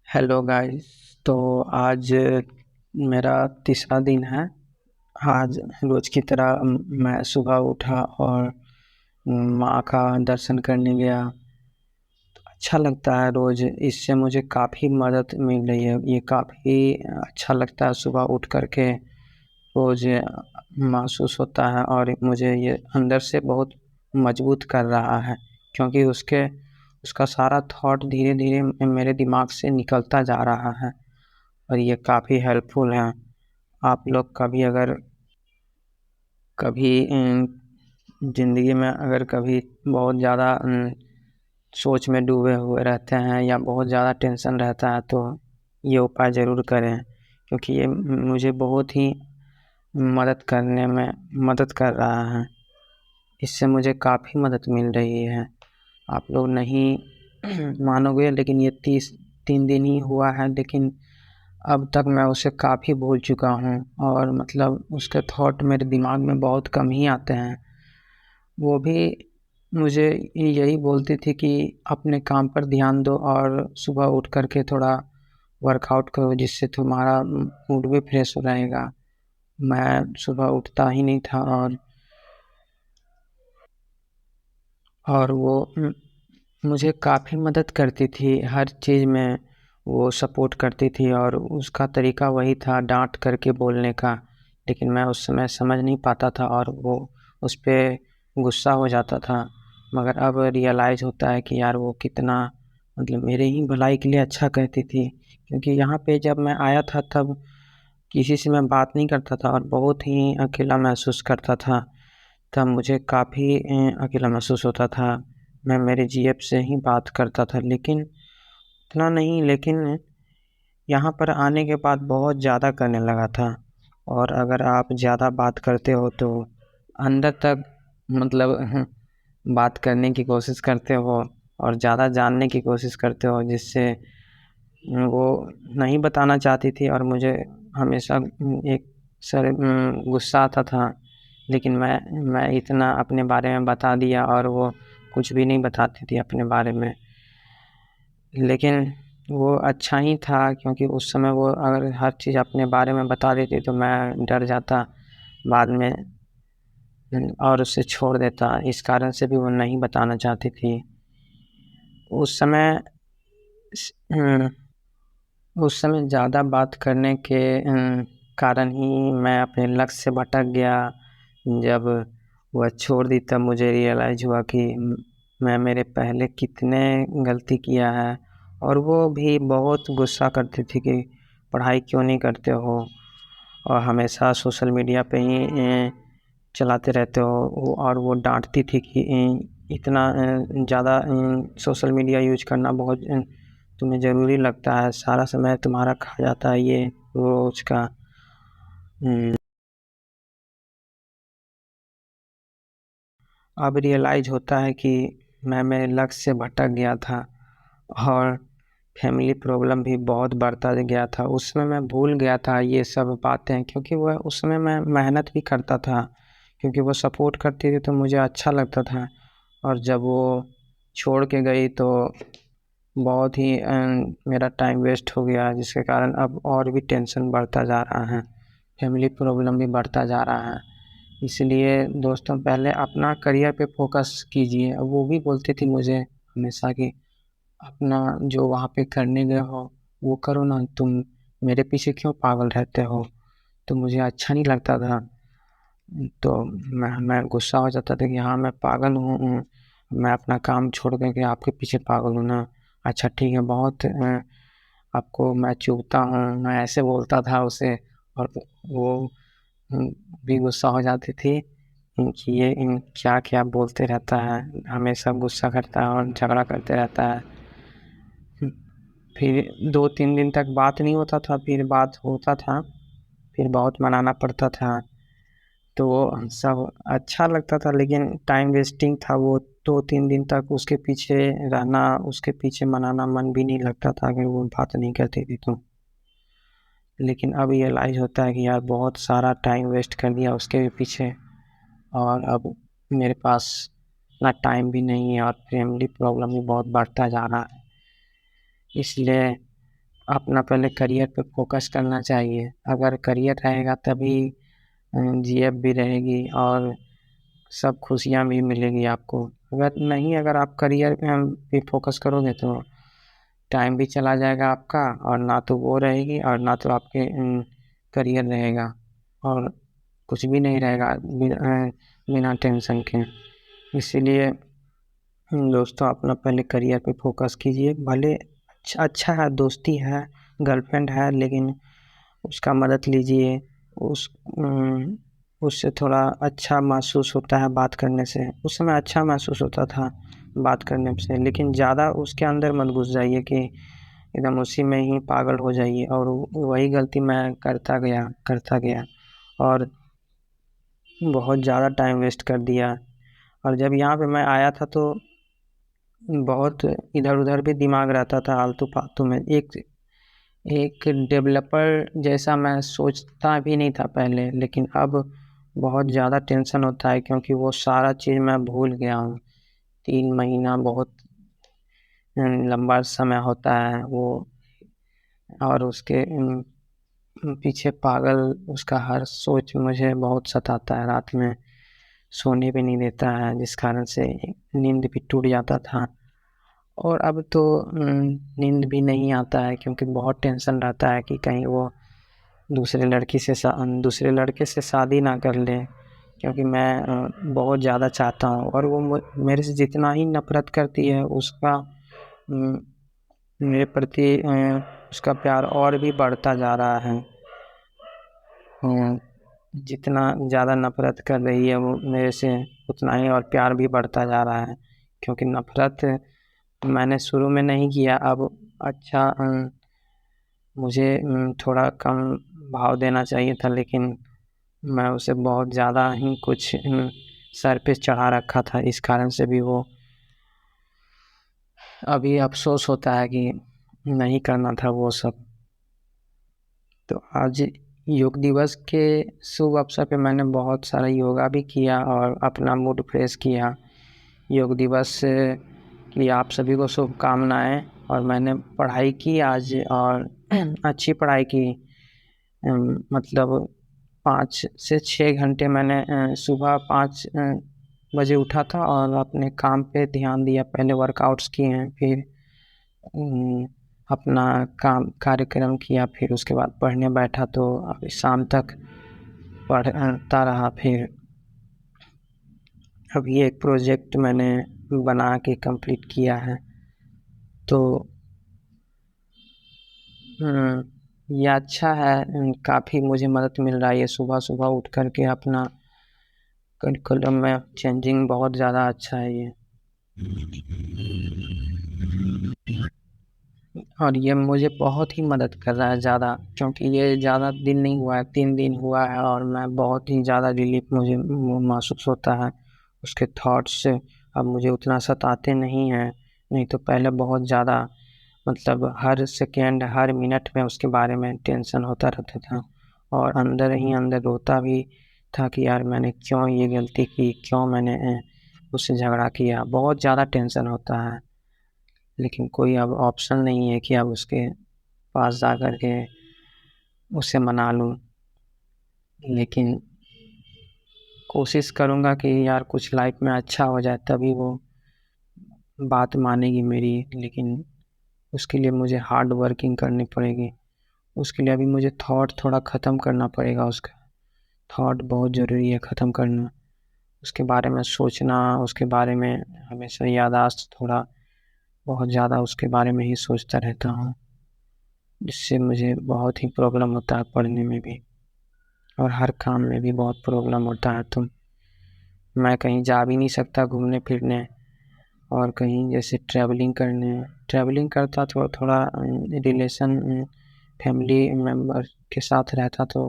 Hello guys. तो आज मेरा तीसरा दिन है। आज रोज़ की तरह मैं सुबह उठा और माँ का दर्शन करने गया। अच्छा लगता है रोज़, इससे मुझे काफ़ी मदद मिल रही है। ये काफ़ी अच्छा लगता है सुबह उठ कर के रोज़ महसूस होता है, और मुझे ये अंदर से बहुत मजबूत कर रहा है, क्योंकि उसका सारा थॉट धीरे धीरे मेरे दिमाग से निकलता जा रहा है, और ये काफ़ी हेल्पफुल है। आप लोग कभी अगर कभी ज़िंदगी में अगर कभी बहुत ज़्यादा सोच में डूबे हुए रहते हैं या बहुत ज़्यादा टेंशन रहता है, तो ये उपाय ज़रूर करें, क्योंकि ये मुझे बहुत ही मदद करने में मदद कर रहा है। इससे मुझे काफ़ी मदद मिल रही है। आप लोग नहीं मानोगे, लेकिन ये 3 दिन ही हुआ है, लेकिन अब तक मैं उसे काफ़ी भूल चुका हूँ, और मतलब उसके थॉट मेरे दिमाग में बहुत कम ही आते हैं। वो भी मुझे यही बोलती थी कि अपने काम पर ध्यान दो और सुबह उठ कर के थोड़ा वर्कआउट करो, जिससे तुम्हारा मूड भी फ्रेश हो रहेगा। मैं सुबह उठता ही नहीं था, और वो मुझे काफ़ी मदद करती थी हर चीज़ में। वो सपोर्ट करती थी, और उसका तरीका वही था डांट करके बोलने का, लेकिन मैं उस समय समझ नहीं पाता था और वो उस पर गुस्सा हो जाता था। मगर अब रियलाइज़ होता है कि यार वो कितना मतलब मेरे ही भलाई के लिए अच्छा कहती थी, क्योंकि यहाँ पे जब मैं आया था तब किसी से मैं बात नहीं करता था और बहुत ही अकेला महसूस करता था। तब मुझे काफ़ी अकेला महसूस होता था। मैं मेरे जीएफ से ही बात करता था, लेकिन इतना नहीं, लेकिन यहाँ पर आने के बाद बहुत ज़्यादा करने लगा था। और अगर आप ज़्यादा बात करते हो तो अंदर तक मतलब बात करने की कोशिश करते हो और ज़्यादा जानने की कोशिश करते हो, जिससे वो नहीं बताना चाहती थी, और मुझे हमेशा एक गुस्सा आता था। लेकिन मैं इतना अपने बारे में बता दिया और वो कुछ भी नहीं बताती थी अपने बारे में। लेकिन वो अच्छा ही था, क्योंकि उस समय वो अगर हर चीज़ अपने बारे में बता देती तो मैं डर जाता बाद में, और उसे छोड़ देता। इस कारण से भी वो नहीं बताना चाहती थी। उस समय उस समय ज़्यादा बात करने के कारण ही मैं अपने लक्ष्य से भटक गया। जब वह छोड़ दी तब मुझे रियलाइज़ हुआ कि मैं मेरे पहले कितने गलती किया है, और वो भी बहुत गुस्सा करती थी कि पढ़ाई क्यों नहीं करते हो और हमेशा सोशल मीडिया पे ही चलाते रहते हो। और वो डांटती थी कि इतना ज़्यादा सोशल मीडिया यूज करना बहुत तुम्हें ज़रूरी लगता है, सारा समय तुम्हारा खा जाता है ये रोज़ का। अब रियलाइज़ होता है कि मैं मेरे लक्ष्य से भटक गया था, और फैमिली प्रॉब्लम भी बहुत बढ़ता गया था। उस समय मैं भूल गया था ये सब बातें, क्योंकि वह उस समय मैं मेहनत भी करता था, क्योंकि वो सपोर्ट करती थी तो मुझे अच्छा लगता था। और जब वो छोड़ के गई तो बहुत ही मेरा टाइम वेस्ट हो गया, जिसके कारण अब और भी टेंशन बढ़ता जा रहा है, फैमिली प्रॉब्लम भी बढ़ता जा रहा है। इसलिए दोस्तों, पहले अपना करियर पे फोकस कीजिए। अब वो भी बोलती थी मुझे हमेशा कि अपना जो वहाँ पे करने गए हो वो करो ना, तुम मेरे पीछे क्यों पागल रहते हो। तो मुझे अच्छा नहीं लगता था, तो मैं गुस्सा हो जाता था कि हाँ मैं पागल हूँ, मैं अपना काम छोड़ करके आपके पीछे पागल हूँ ना। अच्छा ठीक है, बहुत आपको मैं चुभता हूँ, मैं ऐसे बोलता था उसे। और वो भी गुस्सा हो जाती थी कि ये इन क्या क्या बोलते रहता है, हमेशा गुस्सा करता है और झगड़ा करते रहता है। फिर 2-3 दिन तक बात नहीं होता था, फिर बात होता था, फिर बहुत मनाना पड़ता था। तो वो सब अच्छा लगता था, लेकिन टाइम वेस्टिंग था वो। 2-3 दिन तक उसके पीछे रहना, उसके पीछे मनाना मन भी नहीं लगता था अगर वो बात नहीं करती थी तो। लेकिन अब रियलाइज़ होता है कि यार बहुत सारा टाइम वेस्ट कर दिया उसके भी पीछे, और अब मेरे पास इतना टाइम भी नहीं है, और फैमिली प्रॉब्लम भी बहुत बढ़ता जा रहा है। इसलिए अपना पहले करियर पे फोकस करना चाहिए। अगर करियर रहेगा तभी जीएफ भी रहेगी और सब खुशियाँ भी मिलेगी आपको। अगर नहीं, अगर आप करियर पे फोकस करोगे तो टाइम भी चला जाएगा आपका, और ना तो वो रहेगी और ना तो आपके करियर रहेगा, और कुछ भी नहीं रहेगा बिना टेंशन के। इसीलिए दोस्तों, अपना पहले करियर पे फोकस कीजिए। भले अच्छा है, दोस्ती है, गर्लफ्रेंड है, लेकिन उसका मदद लीजिए। उस उससे थोड़ा अच्छा महसूस होता है बात करने से। उस समय अच्छा महसूस होता था बात करने से, लेकिन ज़्यादा उसके अंदर मत घुस जाइए कि एकदम उसी में ही पागल हो जाइए। और वही गलती मैं करता गया और बहुत ज़्यादा टाइम वेस्ट कर दिया। और जब यहाँ पे मैं आया था तो बहुत इधर उधर भी दिमाग रहता था, आलतू फालतू में। एक एक डेवलपर जैसा मैं सोचता भी नहीं था पहले, लेकिन अब बहुत ज़्यादा टेंशन होता है, क्योंकि वो सारा चीज़ मैं भूल गया हूँ। 3 महीना बहुत लंबा समय होता है वो, और उसके पीछे पागल उसका हर सोच मुझे बहुत सताता है। रात में सोने भी नहीं देता है, जिस कारण से नींद भी टूट जाता था। और अब तो नींद भी नहीं आता है, क्योंकि बहुत टेंशन रहता है कि कहीं वो दूसरे लड़के से शादी ना कर ले, क्योंकि मैं बहुत ज़्यादा चाहता हूँ। और वो मेरे से जितना ही नफरत करती है, उसका मेरे प्रति उसका प्यार और भी बढ़ता जा रहा है। जितना ज़्यादा नफरत कर रही है वो मेरे से, उतना ही और प्यार भी बढ़ता जा रहा है। क्योंकि नफरत मैंने शुरू में नहीं किया। अब अच्छा, मुझे थोड़ा कम भाव देना चाहिए था, लेकिन मैं उसे बहुत ज़्यादा ही कुछ सर पे चढ़ा रखा था। इस कारण से भी वो अभी अफसोस होता है कि नहीं करना था वो सब। तो आज योग दिवस के शुभ अवसर पे मैंने बहुत सारा योगा भी किया और अपना मूड फ्रेश किया। योग दिवस की आप सभी को शुभकामनाएं। और मैंने पढ़ाई की आज, और अच्छी पढ़ाई की। मतलब 5 से 6 घंटे मैंने सुबह 5 बजे उठा था और अपने काम पे ध्यान दिया। पहले वर्कआउट्स किए हैं, फिर अपना कार्यक्रम किया, फिर उसके बाद पढ़ने बैठा। तो अभी शाम तक पढ़ता रहा। फिर अभी एक प्रोजेक्ट मैंने बना के कंप्लीट किया है। तो ये अच्छा है, काफ़ी मुझे मदद मिल रहा है ये सुबह सुबह उठ कर के अपना करिकुलम में चेंजिंग बहुत ज़्यादा अच्छा है ये। और ये मुझे बहुत ही मदद कर रहा है ज़्यादा, क्योंकि ये ज़्यादा दिन नहीं हुआ है, 3 दिन हुआ है, और मैं बहुत ही ज़्यादा रिलीफ मुझे महसूस होता है। उसके थॉट्स से अब मुझे उतना सताते नहीं हैं। नहीं तो पहले बहुत ज़्यादा, मतलब हर सेकेंड हर मिनट में उसके बारे में टेंशन होता रहता था, और अंदर ही अंदर रोता भी था कि यार मैंने क्यों ये गलती की, क्यों मैंने उससे झगड़ा किया। बहुत ज़्यादा टेंशन होता है, लेकिन कोई अब ऑप्शन नहीं है कि अब उसके पास जा कर के उसे मना लूँ। लेकिन कोशिश करूँगा कि यार कुछ लाइफ में अच्छा हो जाए, तभी वो बात मानेगी मेरी। लेकिन उसके लिए मुझे हार्ड वर्किंग करनी पड़ेगी। उसके लिए अभी मुझे थॉट थोड़ा ख़त्म करना पड़ेगा। उसका थॉट बहुत ज़रूरी है ख़त्म करना। उसके बारे में सोचना, उसके बारे में हमेशा याददाश्त थोड़ा बहुत ज़्यादा उसके बारे में ही सोचता रहता हूँ, जिससे मुझे बहुत ही प्रॉब्लम होता है पढ़ने में भी, और हर काम में भी बहुत प्रॉब्लम होता है। तो मैं कहीं जा भी नहीं सकता घूमने फिरने, और कहीं जैसे ट्रैवलिंग करता तो थोड़ा रिलेशन फैमिली मेम्बर के साथ रहता तो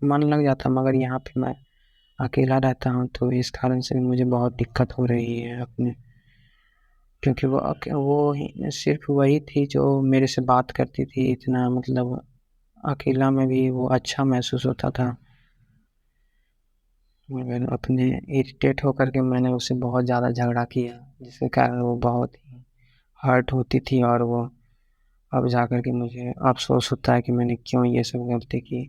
मन लग जाता। मगर यहाँ पे मैं अकेला रहता हूँ, तो इस कारण से मुझे बहुत दिक्कत हो रही है अपने। क्योंकि वो सिर्फ वही थी जो मेरे से बात करती थी। इतना मतलब अकेला में भी वो अच्छा महसूस होता था। मगर अपने इरिटेट होकर के मैंने उससे बहुत ज़्यादा झगड़ा किया, जिसके कारण वो बहुत ही हर्ट होती थी, और वो अब जाकर के मुझे अफ़सोस होता है कि मैंने क्यों ये सब गलती की।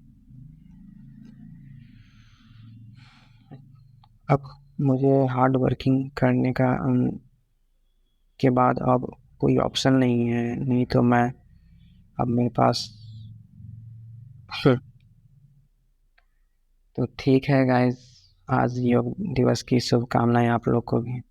अब मुझे हार्ड वर्किंग करने का के बाद अब कोई ऑप्शन नहीं है, नहीं तो मैं अब मेरे पास तो ठीक है गाइस, आज योग दिवस की शुभकामनाएं आप लोग को भी।